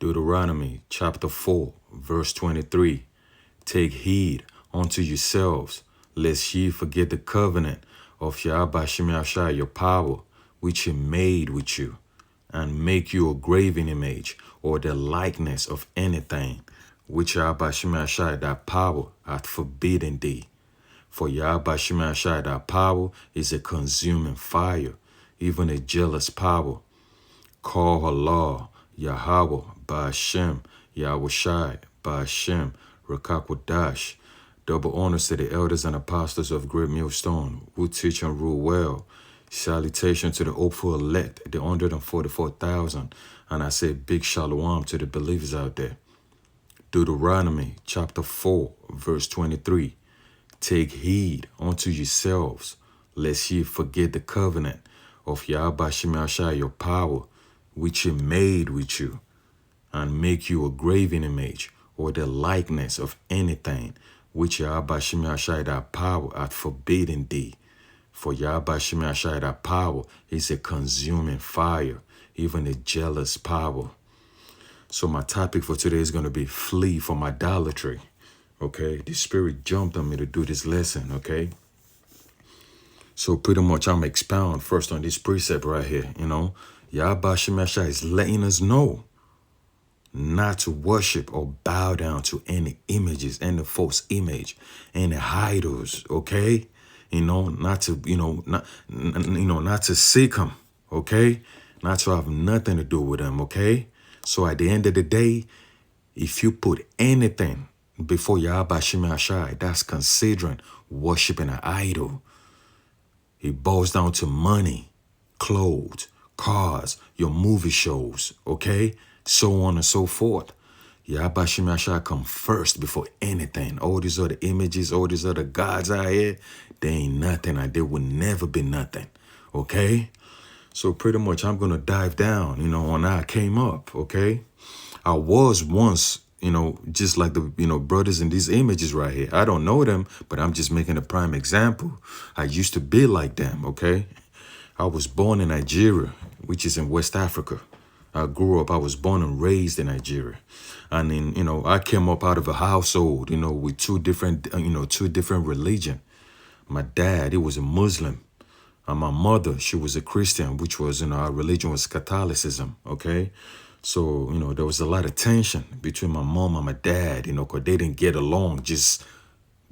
Deuteronomy chapter 4, verse 23. Take heed unto yourselves, lest ye forget the covenant of Yahweh Shemashai, your power, which he made with you, and make you a graven image, or the likeness of anything, which Yahweh Shemashai, thy power, hath forbidden thee. For Yahweh Shemashai, thy power, is a consuming fire, even a jealous power. Call her law, Yahweh, Ba'ashem, Yahushai, Ba'ashem, Rakakwadash. Double honors to the elders and apostles of Great Millstone, who teach and rule well. Salutation to the hopeful elect, the 144,000. And I say big shalom to the believers out there. Deuteronomy chapter 4, verse 23. Take heed unto yourselves, lest ye forget the covenant of Yahweh Shemashai, your power, which he made with you, and make you a graven image, or the likeness of anything, which Yahweh Shemashai, thy power, hath forbidden thee. For Yahweh Shemashai, thy power, is a consuming fire, even a jealous power. So my topic for today is going to be flee from idolatry. Okay, the Spirit jumped on me to do this lesson, okay? So pretty much I'm expound first on this precept right here, Yahweh Shemashai is letting us know not to worship or bow down to any images, any false image, any idols, okay? Not to seek him, okay? Not to have nothing to do with him, okay? So at the end of the day, if you put anything before Yahweh Shemashai, that's considering worshiping an idol. It boils down to money, clothes, cars, your movie shows, okay? So on and so forth. Yahweh Shemashai come first before anything. All these other images, all these other gods out here, they ain't nothing, and they will never be nothing, okay? So pretty much I'm going to dive down, on how I came up, okay? I was once, just like the, brothers in these images right here. I don't know them, but I'm just making a prime example. I used to be like them, okay? I was born in Nigeria, which is in West Africa. I was born and raised in Nigeria. And then, I came up out of a household, with two different religion. My dad, he was a Muslim. And my mother, she was a Christian, which was, our religion was Catholicism, okay? So, there was a lot of tension between my mom and my dad, because they didn't get along just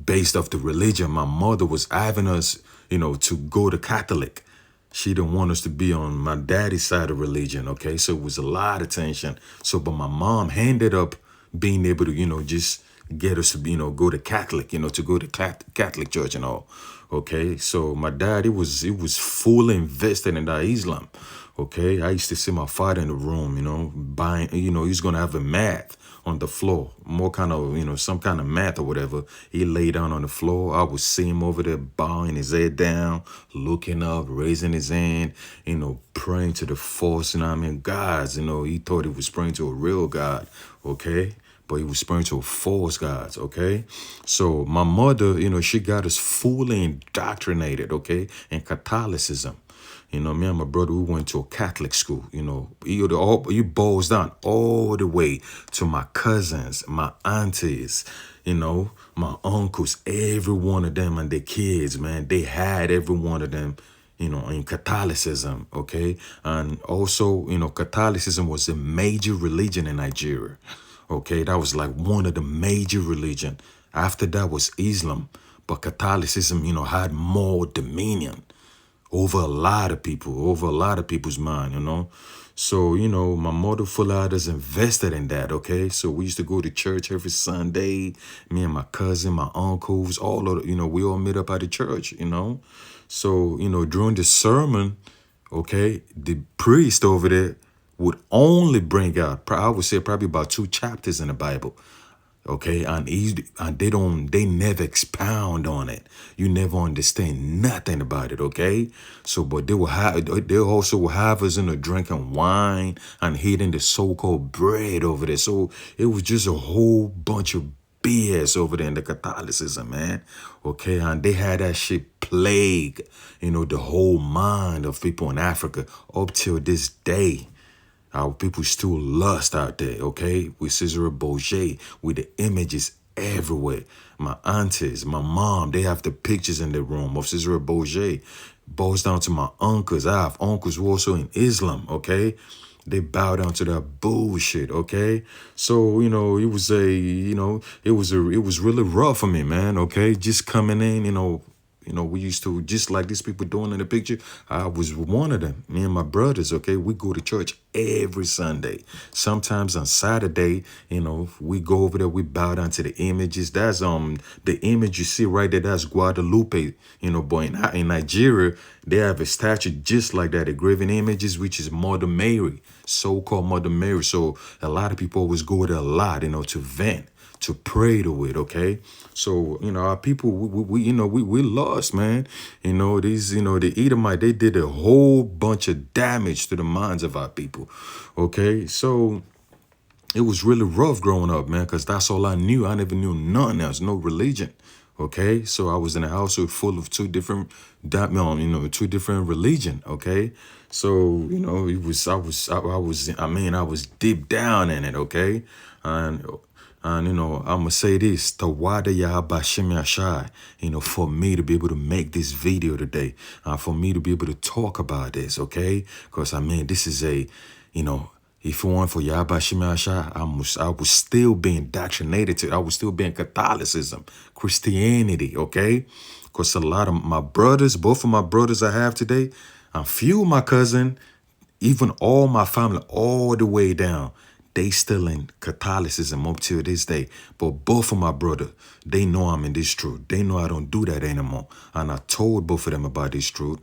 based off the religion. My mother was having us, to go to Catholic. She didn't want us to be on my daddy's side of religion, okay? So it was a lot of tension. So, but my mom ended up being able to, just get us to, go to Catholic, to go to Catholic church and all, okay? So my dad, he was fully invested in that Islam, okay? I used to see my father in the room, buying, he's going to have a mat on the floor, more kind of, some kind of mat or whatever. He lay down on the floor. I would see him over there bowing his head down, looking up, raising his hand, praying to the force, gods, he thought he was praying to a real God, okay? But he was praying to a false gods, okay? So my mother, she got us fully indoctrinated, okay, in Catholicism. Me and my brother, we went to a Catholic school, it boils down all the way to my cousins, my aunties, my uncles, every one of them and their kids, man. They had every one of them, in Catholicism, okay? And also, Catholicism was a major religion in Nigeria, okay? That was like one of the major religion. After that was Islam, but Catholicism, had more dominion over a lot of people's mind, So, my mother fully had us invested in that, okay? So we used to go to church every Sunday. Me and my cousin, my uncles, all of, we all met up at the church, So, during the sermon, okay, the priest over there would only bring out, I would say probably about 2 chapters in the Bible. Okay, and they never expound on it. You never understand nothing about it, okay? So, but they also will have us drinking wine and eating the so-called bread over there. So it was just a whole bunch of BS over there in the Catholicism, man. Okay, and they had that shit plague, the whole mind of people in Africa up till this day. Our people still lust out there, okay? With Cesare Borgia, with the images everywhere. My aunties, my mom, they have the pictures in their room of Cesare Borgia. Boils down to my uncles. I have uncles who also in Islam, okay? They bow down to that bullshit, okay? So, it was it was really rough for me, man, okay? Just coming in, we used to, just like these people doing in the picture, I was one of them. Me and my brothers, okay? We go to church every Sunday. Sometimes on Saturday, we go over there, we bow down to the images. That's the image you see right there, that's Guadalupe, but in Nigeria, they have a statue just like that, the graven images, which is Mother Mary, so-called Mother Mary. So a lot of people always go there a lot, to vent, to pray to it, okay? So, our people, we lost, man. The Edomite, they did a whole bunch of damage to the minds of our people, okay? So it was really rough growing up, man, because that's all I knew. I never knew nothing else, no religion, okay? So I was in a household full of two different religion, okay? So, I was deep down in it, okay? And I'm gonna say this, Tawada Yahabashim Yashai, for me to be able to make this video today, for me to be able to talk about this, okay? Because this is if it weren't for Yahabashim Yashai, I was still being indoctrinated to, I was still being Catholicism, Christianity, okay? Because a lot of my brothers, both of my brothers I have today, and few of my cousin, even all my family, all the way down, they still in Catholicism up till this day. But both of my brother, they know I'm in this truth. They know I don't do that anymore. And I told both of them about this truth,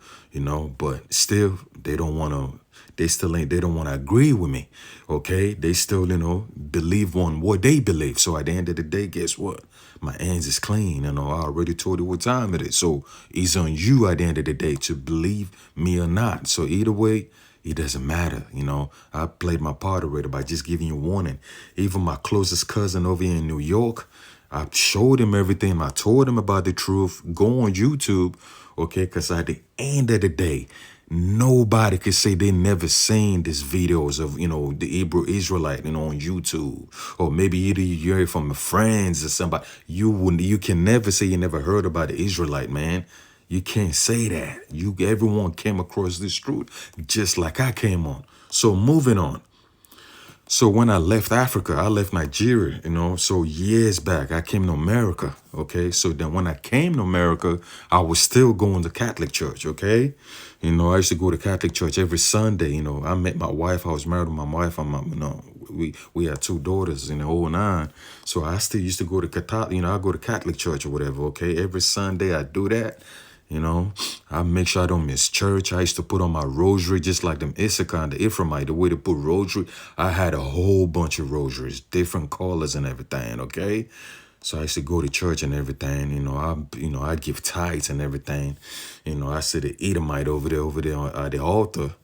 but still, they don't want to, they don't want to agree with me, okay? They still, believe on what they believe. So at the end of the day, guess what? My hands is clean, I already told you what time it is. So it's on you at the end of the day to believe me or not. So either way, it doesn't matter, I played my part already by just giving you warning. Even my closest cousin over here in New York, I showed him everything. I told him about the truth. Go on YouTube, okay? Because at the end of the day, nobody could say they never seen these videos of, the Hebrew Israelite, on YouTube. Or maybe either you hear it from friends or somebody. You can never say you never heard about the Israelite, man. You can't say that. Everyone came across this truth just like I came on. So moving on. So when I left Africa, I left Nigeria, so years back, I came to America, okay? So then when I came to America, I was still going to Catholic church, okay? I used to go to Catholic church every Sunday, I met my wife, I was married to my wife, we had two daughters in the whole nine. So I still used to go to Catholic, I go to Catholic church or whatever, okay? Every Sunday I do that. I make sure I don't miss church. I used to put on my rosary just like them Issachar and the Ephraimite, the way to put rosary. I had a whole bunch of rosaries, different colors and everything, okay? So I used to go to church and everything, I give tithes and everything. I see the Edomite over there at the altar,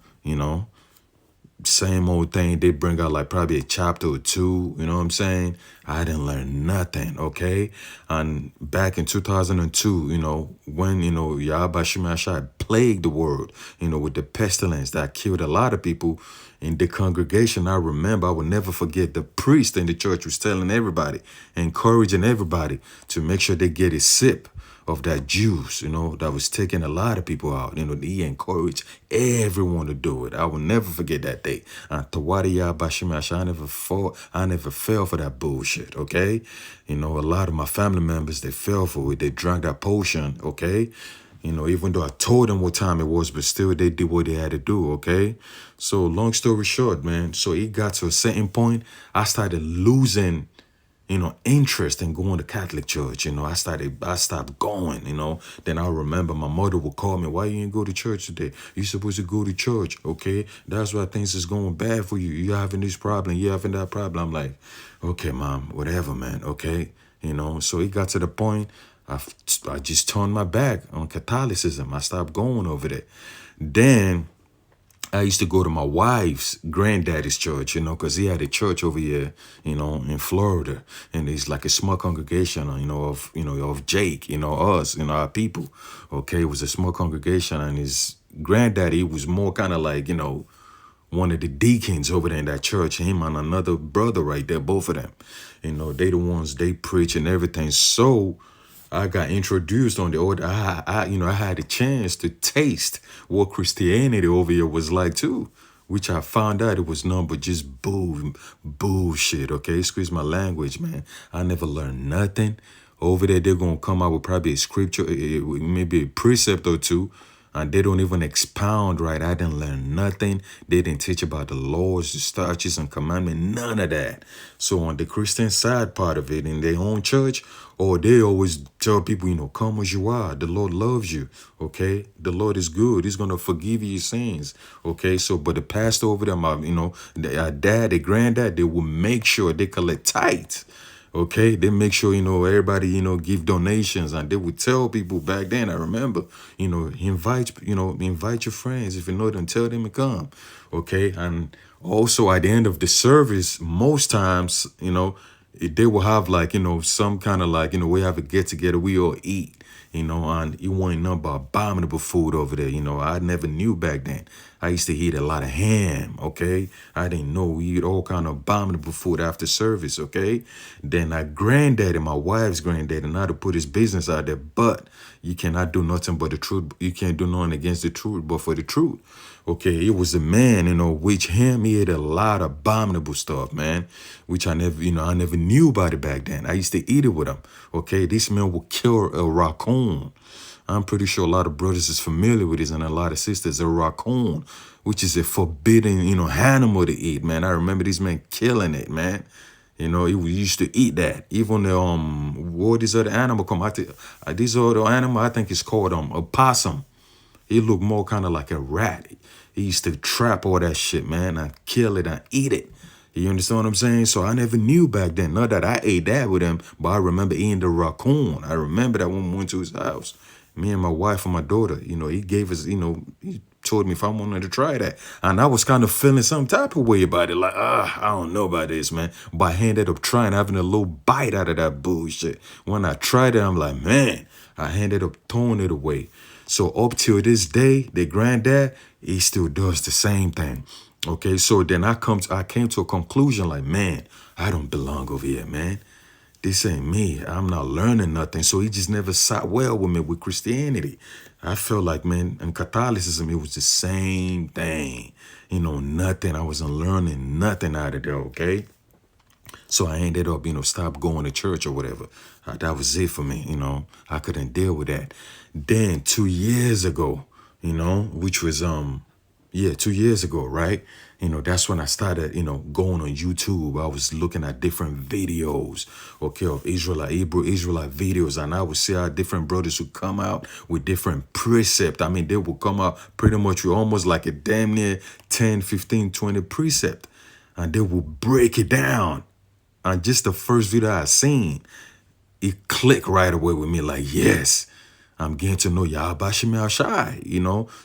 same old thing. They bring out like probably a chapter or two, you know what I'm saying? I didn't learn nothing, okay? And back in 2002, when, Yahweh Shemashai plagued the world, with the pestilence that killed a lot of people in the congregation, I remember, I will never forget, the priest in the church was telling everybody, encouraging everybody to make sure they get a sip of that juice, that was taking a lot of people out. He encouraged everyone to do it. I will never forget that day. Tawadiya Bashimash, I never fell for that bullshit, okay? A lot of my family members, they fell for it. They drank that potion, okay? Even though I told them what time it was, but still they did what they had to do, okay? So long story short, man, so it got to a certain point, I started losing interest in going to Catholic church. I stopped going, Then I remember my mother would call me, why you didn't go to church today? You supposed to go to church, okay? That's why things is going bad for you. You're having this problem, you're having that problem. I'm like, okay, mom, whatever, man, okay? So it got to the point, I just turned my back on Catholicism. I stopped going over there. Then I used to go to my wife's granddaddy's church, because he had a church over here, in Florida. And it's like a small congregation, of Jake, us, our people. Okay, it was a small congregation. And his granddaddy was more kind of like, one of the deacons over there in that church, him and another brother right there, both of them. They the ones, they preach and everything. So I got introduced on the order. I had a chance to taste what Christianity over here was like too, which I found out it was none but just bullshit. Okay, excuse my language, man. I never learned nothing. Over there, they're gonna come out with probably a scripture, maybe a precept or two, and they don't even expound right. I didn't learn nothing. They didn't teach about the laws, the statutes, and commandments, none of that. So on the Christian side part of it, in their own church, or they always tell people, come as you are. The Lord loves you, okay? The Lord is good. He's going to forgive you your sins, okay? So, but the pastor over them, their dad, their granddad, they will make sure they collect tithes. Okay, they make sure, everybody, give donations, and they would tell people back then, I remember, invite your friends. If you know them, tell them to come. Okay. And also at the end of the service, most times, they will have like, some kind of like, we have a get together, we all eat. And it wasn't nothing but abominable food over there. I never knew back then. I used to eat a lot of ham, okay? I didn't know we eat all kind of abominable food after service, okay? Then my granddaddy, my wife's granddaddy, not to put his business out there, but you cannot do nothing but the truth. You can't do nothing against the truth, but for the truth. Okay, it was a man, which he ate a lot of abominable stuff, man, which I never knew about it back then. I used to eat it with him. Okay, this man would kill a raccoon. I'm pretty sure a lot of brothers is familiar with this, and a lot of sisters. A raccoon, which is a forbidden, animal to eat, man. I remember this man killing it, man. He used to eat that. Even the what this other animal come? This other animal, I think it's called a possum. He looked more kind of like a rat. He used to trap all that shit, man, and kill it and eat it. You understand what I'm saying? So I never knew back then. Not that I ate that with him, but I remember eating the raccoon. I remember that when we went to his house. Me and my wife and my daughter, he gave us, he told me if I wanted to try that. And I was kind of feeling some type of way about it. Like, I don't know about this, man. But I ended up trying, having a little bite out of that bullshit. When I tried it, I'm like, man, I ended up throwing it away. So up till this day, the granddad, he still does the same thing. Okay, so then I came to a conclusion like, man, I don't belong over here, man. This ain't me. I'm not learning nothing. So he just never sat well with me with Christianity. I felt like, man, in Catholicism, it was the same thing. Nothing. I wasn't learning nothing out of there, okay? So I ended up, stop going to church or whatever. That was it for me, I couldn't deal with that. Then 2 years ago, which was, 2 years ago, right? That's when I started, going on YouTube. I was looking at different videos, okay, of Hebrew Israelite videos. And I would see how different brothers would come out with different precept. I mean, they would come out pretty much with almost like a damn near 10, 15, 20 precept. And they would break it down. And just the first video I seen, it clicked right away with me like, yes, I'm getting to know Yahweh Shai,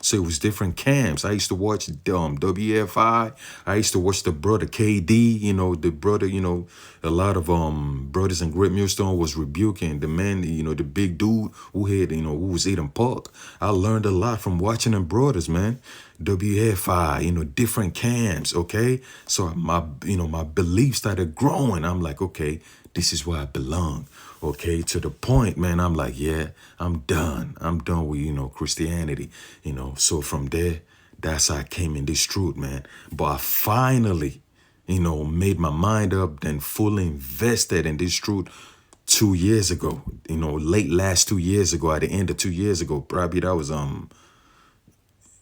So it was different camps. I used to watch WFI. I used to watch the brother KD, the brother, a lot of brothers in Great Millstone was rebuking the man, the big dude who had, who was eating pork. I learned a lot from watching them brothers, man. WFI, different camps, okay? So my belief started growing. I'm like, okay, this is where I belong. Okay, to the point, man, I'm like, yeah, I'm done. I'm done with, Christianity, So from there, that's how I came in this truth, man. But I finally, made my mind up, then fully invested in this truth 2 years ago, late last 2 years ago, at the end of 2 years ago, probably that was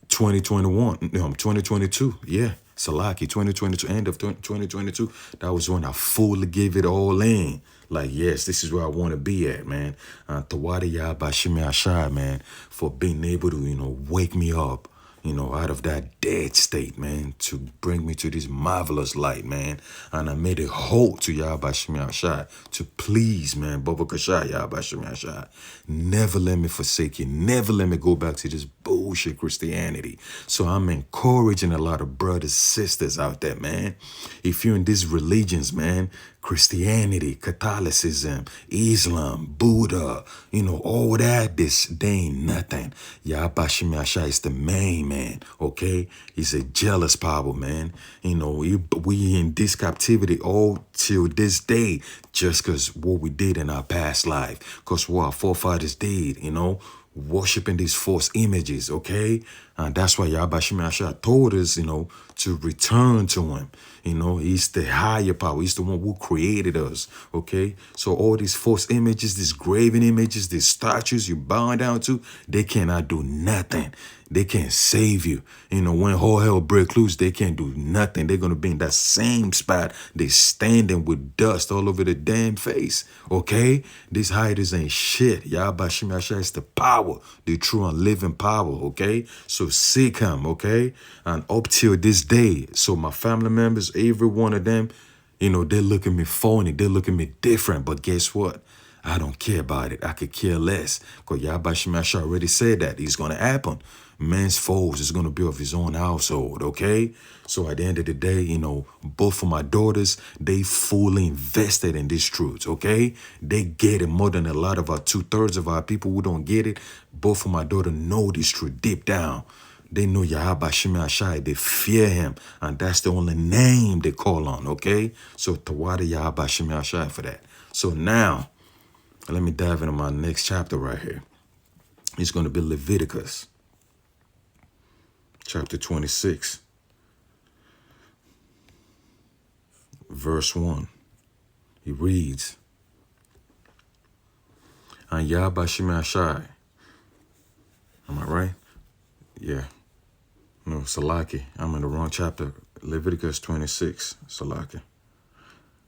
2022. Yeah. Salaki, 2022, end of 2022. That was when I fully gave it all in. Like, yes, this is where I want to be at, man. Tawada Yahweh Shai, man, for being able to, wake me up, out of that dead state, man, to bring me to this marvelous light, man. And I made a hope to Yahweh Shai to please, man, Baba Kashai, Yahweh Shai. Never let me forsake you. Never let me go back to this bullshit Christianity. So I'm encouraging a lot of brothers, sisters out there, man. If you're in these religions, man, Christianity, Catholicism, Islam, Buddha, all that, they ain't nothing. Yahweh Shai is the main, man. man, okay? He's a jealous power, man. You know, we in this captivity all till this day just because what we did in our past life, because what our forefathers did, you know, worshiping these false images, okay? And that's why Yahweh Shemashah told us, you know, to return to him. You know, he's the higher power. He's the one who created us, okay? So all these false images, these graven images, these statues you bow down to, they cannot do nothing. They can't save you. You know, when all hell break loose, they can't do nothing. They're going to be in that same spot. They standing with dust all over the damn face, okay? These hiders ain't shit. Yahweh Shemashah is the power, the true and living power, okay? So seek him, okay? And up till this day, so my family members, every one of them, you know, they look at me phony. They look at me different. But guess what? I don't care about it. I could care less. Because Yahweh Shemashah already said that. It's going to happen. Man's foes is going to be of his own household, okay? So at the end of the day, you know, both of my daughters, they fully invested in these truths, okay? They get it more than a lot of our 2/3 of our people who don't get it. Both of my daughters know this truth deep down. They know Yahweh Shemashah. They fear him. And that's the only name they call on, okay? So Tawada Yahweh Shemashah for that. So now, let me dive into my next chapter right here. It's going to be Leviticus, chapter 26, verse 1. He reads, and Yahweh Shemashah. Am I right? Yeah. No, Salaki. I'm in the wrong chapter. Leviticus 26, Salaki.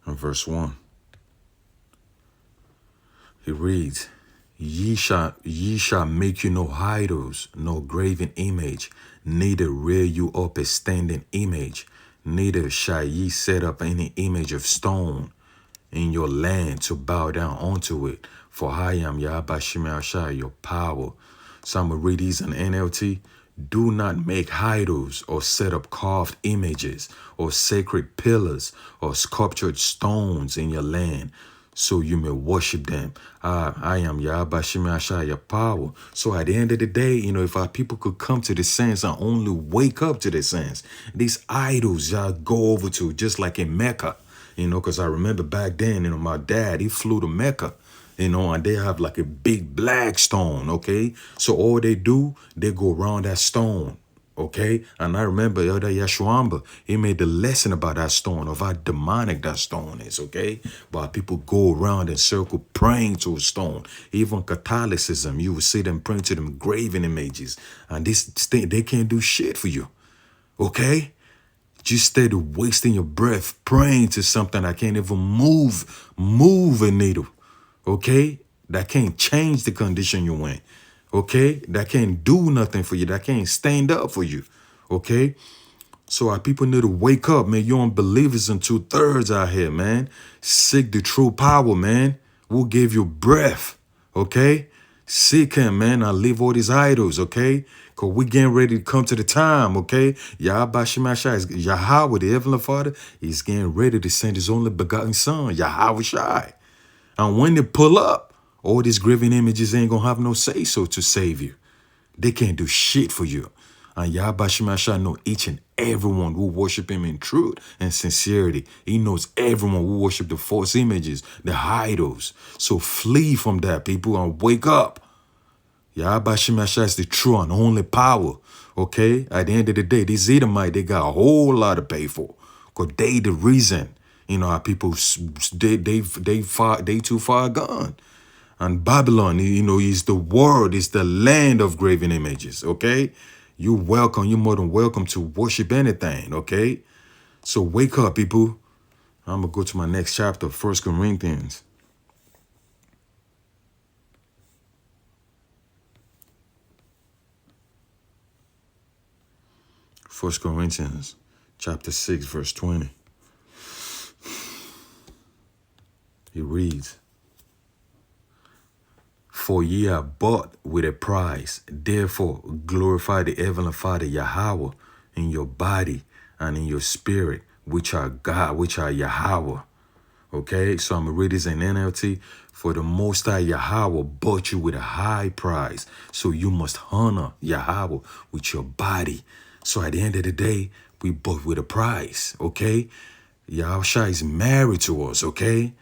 And verse 1. He reads, ye shall make you no idols, no graven image, neither rear you up a standing image, neither shall ye set up any image of stone in your land to bow down unto it. For I am Yahweh Shemashah, your power. So I'm going to read these in NLT. Do not make idols or set up carved images or sacred pillars or sculptured stones in your land, so you may worship them. I am Yahweh Shemashah, your power. So at the end of the day, you know, if our people could come to the sense and only wake up to the sense, these idols y'all go over to, just like in Mecca, you know, because I remember back then, you know, my dad, he flew to Mecca, you know, and they have like a big black stone, okay? So all they do, they go around that stone, okay? And I remember Elder Yeshuamba, he made the lesson about that stone, of how demonic that stone is, okay? But people go around in circle praying to a stone. Even Catholicism, you will see them praying to them graven images. And this thing, they can't do shit for you, okay? Just steady wasting your breath praying to something that can't even move a needle, okay? That can't change the condition you're in, okay? That can't do nothing for you. That can't stand up for you, okay? So our people need to wake up, man. You unbelievers in 2/3 out here, man. Seek the true power, man. We'll give you breath, okay? Seek him, man. Now leave all these idols, okay? Because we getting ready to come to the time, okay? Yahweh Shemashah is Yahweh, the Heavenly Father. He's getting ready to send his only begotten son, Yahweh Shai. And when they pull up, all these graven images ain't going to have no say-so to save you. They can't do shit for you. And Yahweh Shemashah know each and everyone who worship him in truth and sincerity. He knows everyone who worship the false images, the idols. So flee from that, people, and wake up. Yahweh Shemashah is the true and only power, okay? At the end of the day, these Edomites, they got a whole lot to pay for. Because they the reason, you know, our people, they too far gone. And Babylon, you know, is the world, is the land of graven images, okay? You're welcome. You're more than welcome to worship anything, okay? So wake up, people. I'm going to go to my next chapter, 1 Corinthians. 1 Corinthians chapter 6, verse 20. He reads, for ye are bought with a price. Therefore, glorify the Heavenly Father Yahweh in your body and in your spirit, which are God, which are Yahweh. Okay, so I'm going to read this in NLT. For the Most High Yahweh bought you with a high price, so you must honor Yahweh with your body. So at the end of the day, we bought with a price, okay? Yahweh is married to us, okay?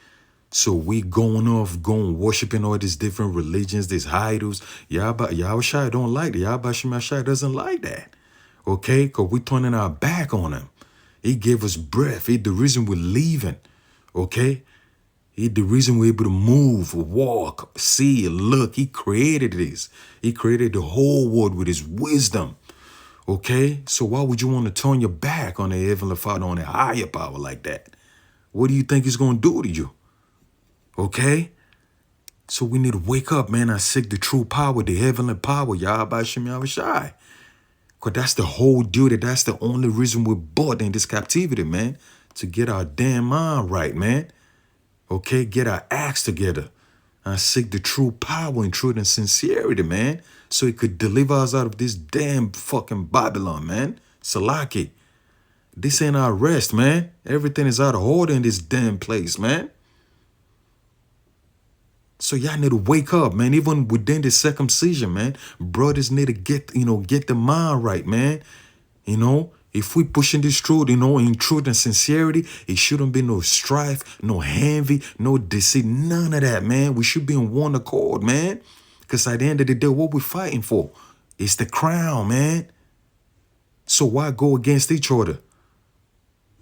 So we going worshiping all these different religions, these idols. Yahweh don't like that. Yahweh Shemashai doesn't like that, okay? Because we turning our back on him. He gave us breath. He the reason we're leaving, okay? He the reason we're able to move, walk, see, look. He created this. He created the whole world with his wisdom, okay? So why would you want to turn your back on the Heavenly Father, on a higher power like that? What do you think he's going to do to you, okay? So we need to wake up, man, and seek the true power, the heavenly power, Yahweh Shem Yahweh Shai. Because that's the whole duty. That's the only reason we're brought in this captivity, man. To get our damn mind right, man. Okay, get our acts together. And seek the true power and truth and sincerity, man. So he could deliver us out of this damn fucking Babylon, man. Salaki. This ain't our rest, man. Everything is out of order in this damn place, man. So y'all need to wake up, man. Even within the circumcision, man, brothers need to get the mind right, man. If we pushing this truth, in truth and sincerity, it shouldn't be no strife, no envy, no deceit, none of that, man. We should be in one accord, man. Because at the end of the day, what we're fighting for is the crown, man. So why go against each other?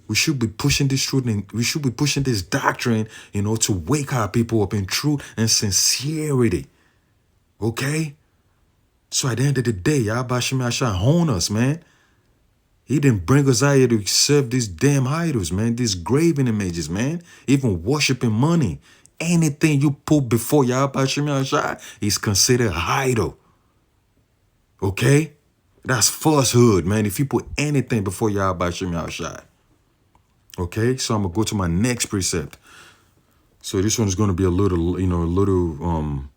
We should be pushing this truth and we should be pushing this doctrine, to wake our people up in truth and sincerity. Okay? So at the end of the day, Yahweh Shem Yahshua hone us, man. He didn't bring us out here to serve these damn idols, man. These graven images, man. Even worshiping money. Anything you put before Yahweh Shem Yahshua is considered idol. Okay? That's falsehood, man. If you put anything before Yahweh Shem Yahshua. Okay, so I'm gonna go to my next precept. So this one's gonna be a little, I'm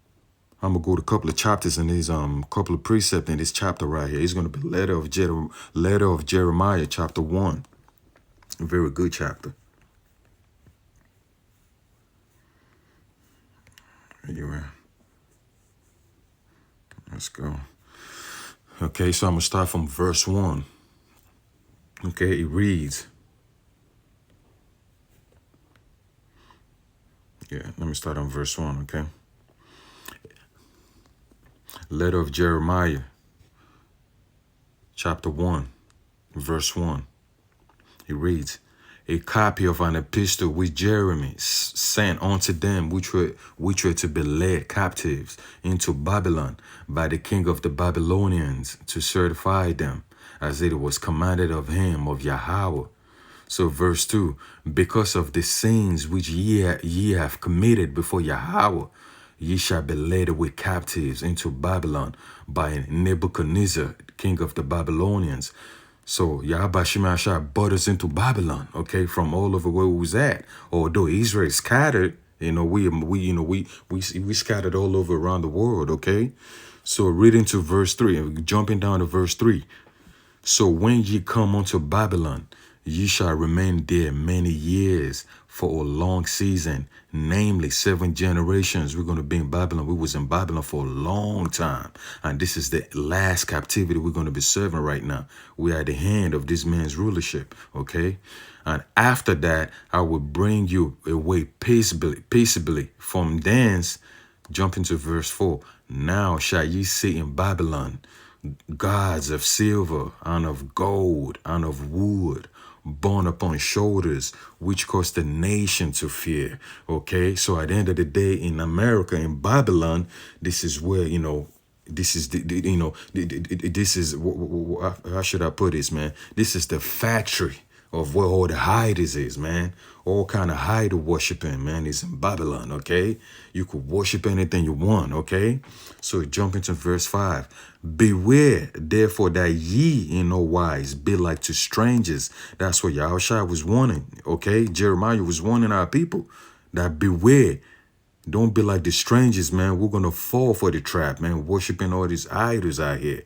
gonna go to a couple of chapters in these couple of precepts in this chapter right here. It's gonna be letter of Jeremiah, chapter 1. A very good chapter. Anyway, let's go. Okay, so I'm gonna start from verse 1. Okay, it reads. Yeah, let me start on verse 1, okay? Letter of Jeremiah, chapter 1, verse 1. It reads, a copy of an epistle which Jeremy sent unto them which were to be led captives into Babylon by the king of the Babylonians to certify them, as it was commanded of him, of Yahweh. So verse 2, because of the sins which ye have committed before Yahweh, ye shall be led away captives into Babylon by Nebuchadnezzar, king of the Babylonians. So Yahweh Shemashah brought us into Babylon, okay, from all over where we was at. Although Israel scattered, we scattered all over around the world, okay? So reading to verse 3, jumping down to verse 3. So when ye come unto Babylon, ye shall remain there many years for a long season, namely 7 generations. We're going to be in Babylon. We was in Babylon for a long time. And this is the last captivity we're going to be serving right now. We are at the hand of this man's rulership, okay? And after that, I will bring you away peaceably from thence. Jump into verse 4. Now shall ye see in Babylon gods of silver and of gold and of wood, borne upon shoulders, which cause the nation to fear. Okay, so at the end of the day, in America, in Babylon, this is where, this is this is, how should I put this, man? This is the factory of where all the idols is, man. All kind of idol worshiping, man, is in Babylon, okay? You could worship anything you want, okay? So jump into verse 5. Beware, therefore, that ye in no wise be like to strangers. That's what Yahushua was warning, okay? Jeremiah was warning our people that beware. Don't be like the strangers, man. We're going to fall for the trap, man, worshiping all these idols out here.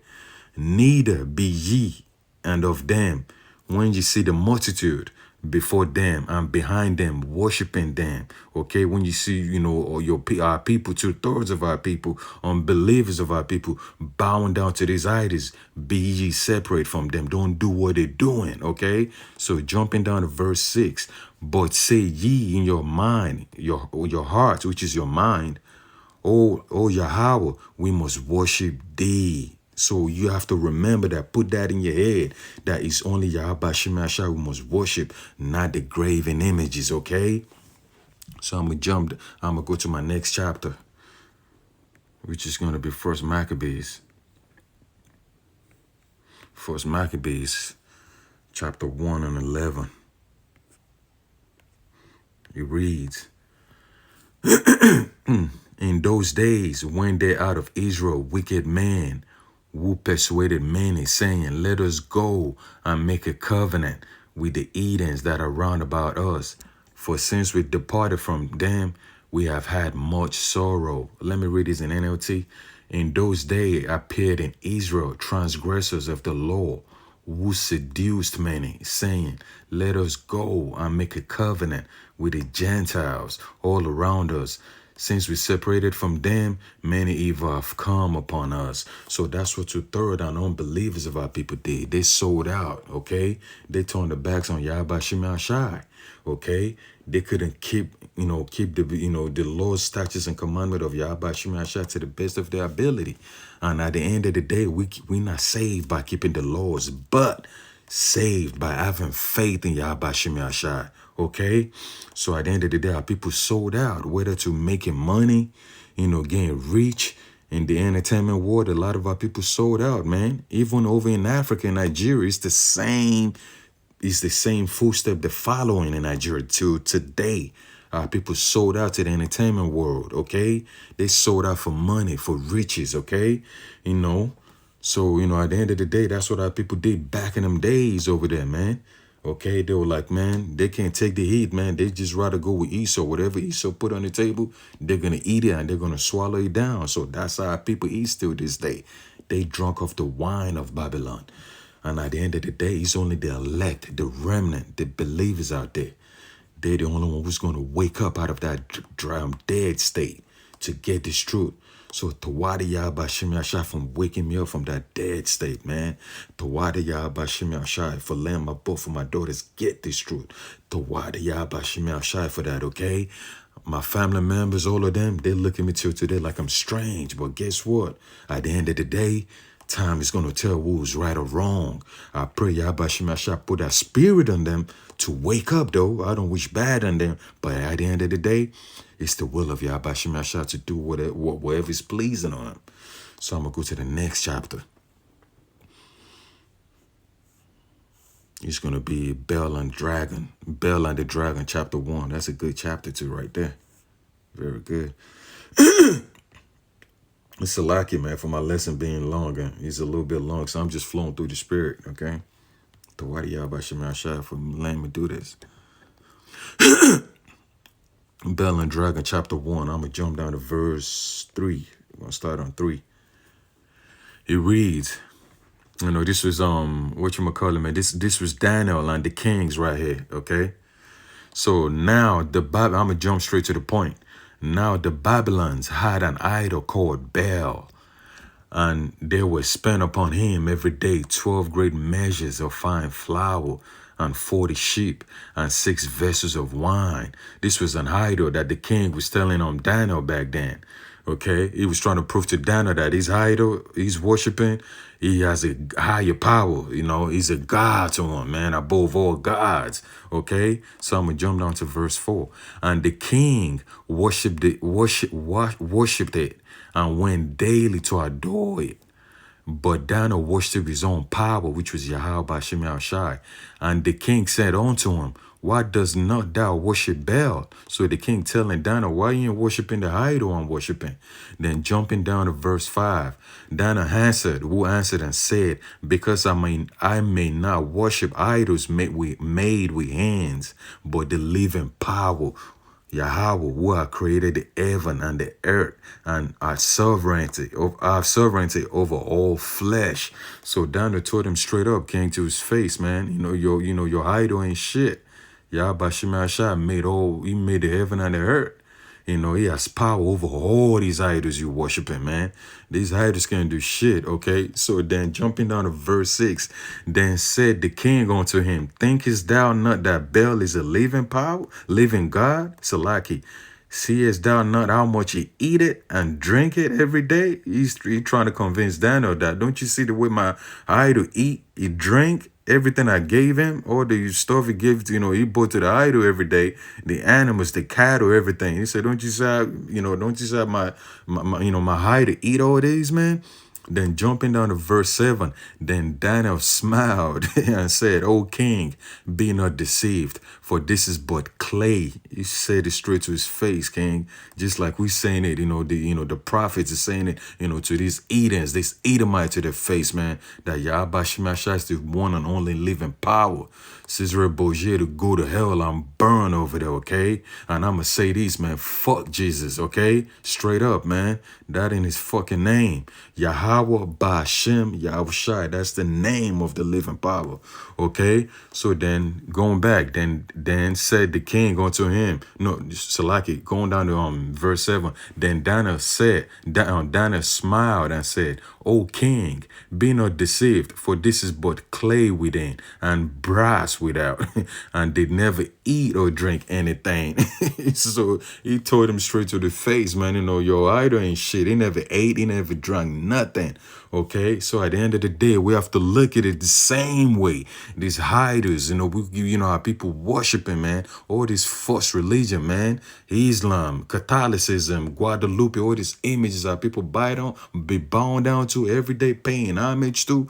Neither be ye and of them when ye see the multitude, before them and behind them, worshiping them. Okay, when you see, or our people, 2/3 of our people, unbelievers of our people, bowing down to these idols, be ye separate from them. Don't do what they're doing. Okay, so jumping down to verse 6, but say ye in your mind, your heart, which is your mind, oh Yahweh, we must worship thee. So you have to remember that, put that in your head, that it's only Yahweh Shemashah we must worship, not the graven images, okay? So I'm gonna go to my next chapter, which is gonna be First Maccabees. First Maccabees, chapter 1 and 11. It reads, in those days went there out of Israel wicked men, who persuaded many, saying, let us go and make a covenant with the Edens that are round about us. For since we departed from them, we have had much sorrow. Let me read this in NLT. In those days appeared in Israel transgressors of the law, who seduced many, saying, let us go and make a covenant with the Gentiles all around us. Since we separated from them, many evil have come upon us. So that's what 2/3 and unbelievers of our people did. They sold out, okay? They turned their backs on Yahweh Shai, okay? They couldn't keep the laws, statutes, and commandment of Yahweh Shai to the best of their ability. And at the end of the day, we're not saved by keeping the laws, but saved by having faith in Yahweh Shai. Okay, so at the end of the day, our people sold out, whether to making money, getting rich in the entertainment world. A lot of our people sold out, man. Even over in Africa and Nigeria, it's the same. It's the same footstep they're following in Nigeria till today. Our people sold out to the entertainment world. Okay, they sold out for money, for riches. Okay, So at the end of the day, that's what our people did back in them days over there, man. Okay, they were like, man, they can't take the heat, man. They just rather go with Esau. Whatever Esau put on the table, they're going to eat it and they're going to swallow it down. So that's how people eat still this day. They drunk off the wine of Babylon. And at the end of the day, it's only the elect, the remnant, the believers out there. They're the only one who's going to wake up out of that dead state to get this truth. So Tawada Yahba Shimi Ashai from waking me up from that dead state, man. Tawada Yahba Shimi Ashai for letting both of my daughters get this truth. Tawada Yahba Shimi Ashai for that, okay? My family members, all of them, they look at me till today like I'm strange. But guess what? At the end of the day, time is going to tell who's right or wrong. I pray Yahba Shimi Ashai put that spirit on them to wake up, though. I don't wish bad on them. But at the end of the day, it's the will of Yahweh Shemashah to do whatever is pleasing on him. So I'm going to go to the next chapter. It's going to be Bel and the Dragon, chapter 1. That's a good chapter too right there. Very good. It's a lucky, man, for my lesson being longer. It's a little bit long, so I'm just flowing through the spirit, okay? The why Yahweh Shemashah for letting me do this. Bel and Dragon, chapter 1. I'm going to jump down to verse 3. I'm going to start on 3. It reads, this was, man, this was Daniel and the kings right here, okay? So now the Bible, I'm going to jump straight to the point. Now the Babylons had an idol called Baal, and they were spent upon him every day 12 great measures of fine flour, and 40 sheep, and 6 vessels of wine. This was an idol that the king was telling Daniel back then. Okay, he was trying to prove to Daniel that his idol he's worshiping, he has a higher power. He's a god to him, man, above all gods. Okay, so I'm gonna jump down to verse 4. And the king worshipped it, and went daily to adore it. But Daniel worshipped his own power, which was Yahweh Shemi Shai. And the king said unto him, why does not thou worship Baal? So the king telling Daniel, why you ain't worshiping the idol I'm worshiping? Then jumping down to verse 5, Daniel answered and said, because I may not worship idols made with hands, but the living power, Yahweh, who have created the heaven and the earth, and our sovereignty over all flesh. So Daniel told him straight up, came to his face, man. Your idol ain't shit. Yahweh Shemashah he made the heaven and the earth. You know, he has power over all these idols you worshiping, man. These idols can't do shit, okay? So then jumping down to verse 6, then said the king unto him, thinkest thou not that Baal is a living power, living God? Salaki, seest thou not how much he eat it and drink it every day? He's trying to convince Daniel that, don't you see the way my idol eat, he drink, everything I gave him, all the stuff he gave, he brought to the idol every day, the animals, the cattle, everything. He said, don't you say, don't you say my idol eat all these, man? Then jumping down to verse 7, then Daniel smiled and said, O king, be not deceived, for this is but clay. He said it straight to his face, king. Just like we saying it, the prophets are saying it, to these Edens, this Edomite to their face, man, that Yahweh Shemashah is the one and only living power. Cesare Borgia to go to hell and burn over there, okay? And I'ma say these, man, fuck Jesus, okay? Straight up, man. That in his fucking name. Yahweh Ba'ashem Yahushai. That's the name of the living power, okay? So then, going back, then said the king unto him, no, Salaki, going down to verse 7, then Daniel smiled and said, O king, be not deceived, for this is but clay within and brass without, and did never eat or drink anything. So he told him straight to the face, man, your idol ain't shit. He never ate, he never drank nothing. Okay, so at the end of the day, we have to look at it the same way. These idols, how people worshiping, man, all this false religion, man, Islam, Catholicism, Guadalupe, all these images that people be bound down to every day, paying homage to,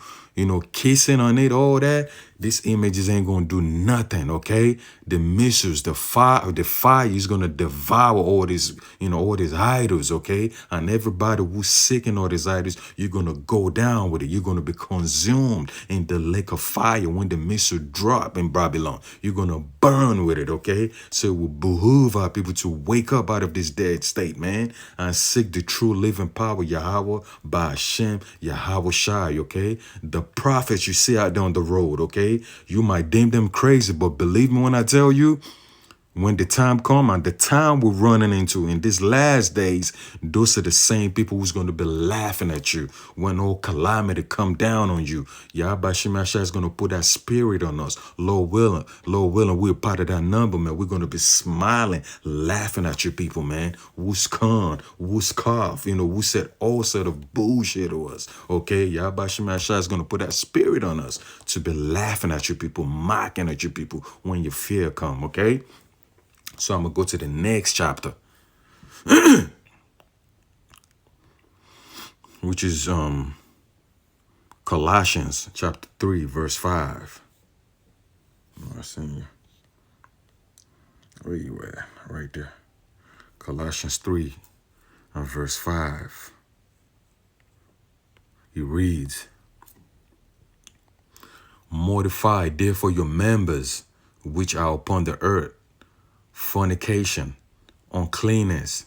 kissing on it, all that. These images ain't gonna do nothing, okay? The missiles, the fire is gonna devour all these, all these idols, okay? And everybody who's seeking all these idols, you're gonna go down with it. You're gonna be consumed in the lake of fire when the missile drop in Babylon. You're gonna burn with it, okay? So it will behoove our people to wake up out of this dead state, man, and seek the true living power, Yahweh, Ba'ashem, Yahweh Shai, okay? The prophets you see out there on the road, okay? You might deem them crazy, but believe me when I tell you, when the time come and the time we're running into in these last days, those are the same people who's going to be laughing at you when all calamity come down on you. Yahweh Shemashah is going to put that spirit on us. Lord willing, we're part of that number, man. We're going to be smiling, laughing at you people, man. Who's con, who's cough, who said all sort of bullshit to us. Okay, Yahweh Shemashah is going to put that spirit on us to be laughing at you people, mocking at you people when your fear come, okay? So I'm going to go to the next chapter, which is Colossians chapter 3, verse 5. I seen you. Where you at? Right there. Colossians 3 and verse 5. He reads, mortify therefore your members which are upon the earth, fornication, uncleanness,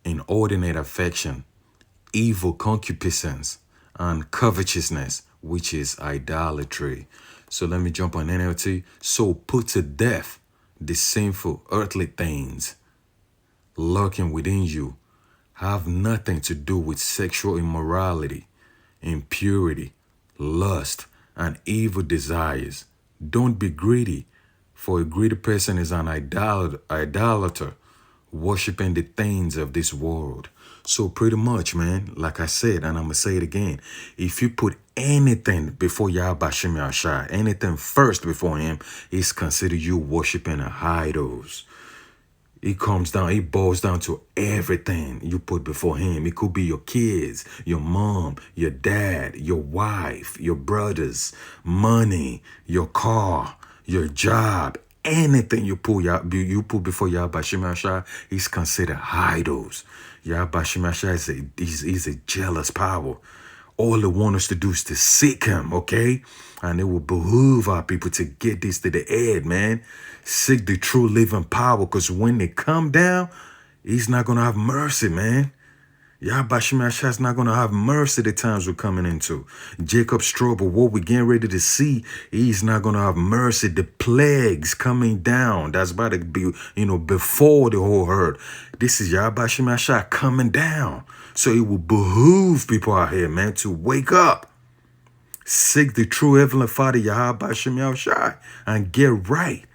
inordinate affection, evil concupiscence, and covetousness, which is idolatry. So let me jump on NLT. So put to death the sinful earthly things lurking within you. Have nothing to do with sexual immorality, impurity, lust, and evil desires. Don't be greedy, for a greedy person is an idolater, worshiping the things of this world. So pretty much, man, like I said, and I'm going to say it again, if you put anything before Yahweh Shem Yahshai, anything first before him, it's considered you worshiping idols. It boils down to everything you put before him. It could be your kids, your mom, your dad, your wife, your brothers, money, your car, your job, anything you put before Yahweh Shem Yahshai is considered idols. Yahweh Shem Yahshai is a jealous power. All they want us to do is to seek him, okay? And it will behoove our people to get this to the head, man. Seek the true living power, because when they come down, he's not going to have mercy, man. Yahweh Shemashah is not going to have mercy the times we're coming into. Jacob's trouble, what we're getting ready to see, he's not going to have mercy. The plagues coming down, that's about to be, before the whole herd. This is Yahweh Shemashah coming down. So it will behoove people out here, man, to wake up. Seek the true Heavenly Father, Yahweh Shemashah, and get right.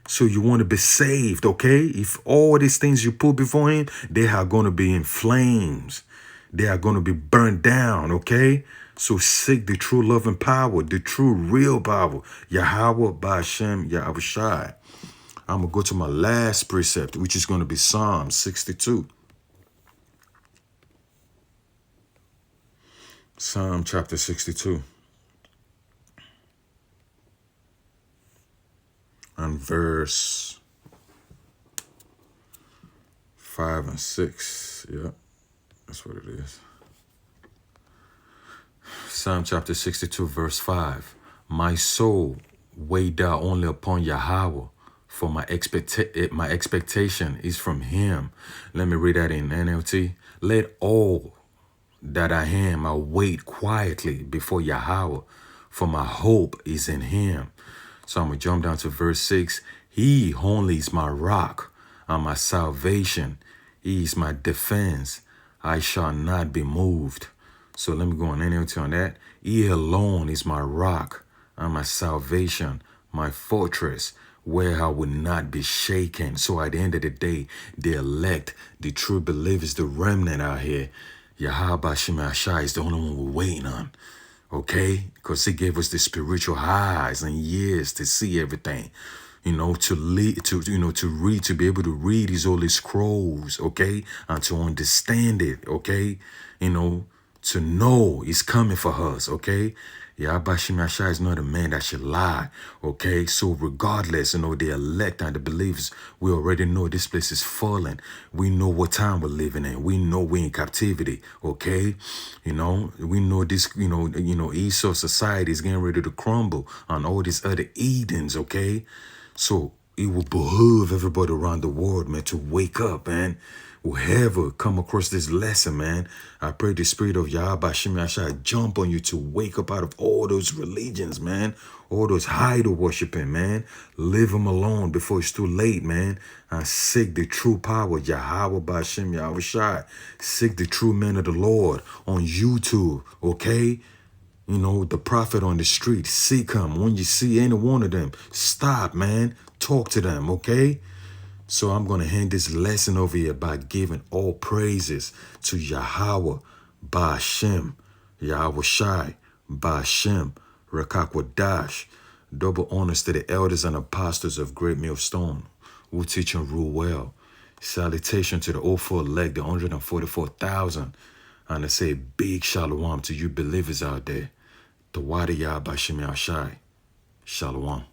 So you want to be saved, okay? If all these things you put before him, they are going to be in flames. They are going to be burned down, okay? So seek the true love and power, the true real power. Yahweh Ba'Shem Yahushai. I'm going to go to my last precept, which is going to be Psalm 62. Psalm chapter 62. And verse 5 and 6. Yeah, that's what it is. Psalm chapter 62, verse 5. My soul, wait thou only upon Yahweh, for my expectation is from him. Let me read that in NLT. Let all that I am await quietly before Yahweh, for my hope is in him. So I'm going to jump down to verse 6. He only is my rock and my salvation. He is my defense. I shall not be moved. So let me go on NLT on that. He alone is my rock and my salvation, my fortress, where I will not be shaken. So at the end of the day, the elect, the true believers, the remnant out here, Yahweh Shemashah is the only one we're waiting on. Okay? Because he gave us the spiritual eyes and ears to see everything. To lead, to read, to be able to read these holy scrolls, okay? And to understand it, okay? To know he's coming for us, okay? Yahweh Shemashah is not a man that should lie, okay? So regardless, the elect and the believers, we already know this place is fallen. We know what time we're living in. We know we're in captivity, okay? We know this, Esau society is getting ready to crumble on all these other Edens, okay? So it will behoove everybody around the world, man, to wake up, man. Whoever come across this lesson, man, I pray the spirit of Yahweh Shemashah jump on you to wake up out of all those religions, man. All those idol worshiping, man. Leave them alone before it's too late, man. And seek the true power, Yahweh Ba'Shem Yahushai. Seek the true man of the Lord on YouTube, okay? The prophet on the street, seek him. When you see any one of them, stop, man. Talk to them, okay? So I'm going to hand this lesson over here by giving all praises to Yahweh, Ba'Shem, Yahushai, Ba'Shem, Rakakwadash. Double honors to the elders and apostles of Great Millstone, who teach and rule well. Salutation to the 04 elect, the 144,000. And I say big shalom to you believers out there. The Wadi Yah Ba'Shem Yahshai. Shalom.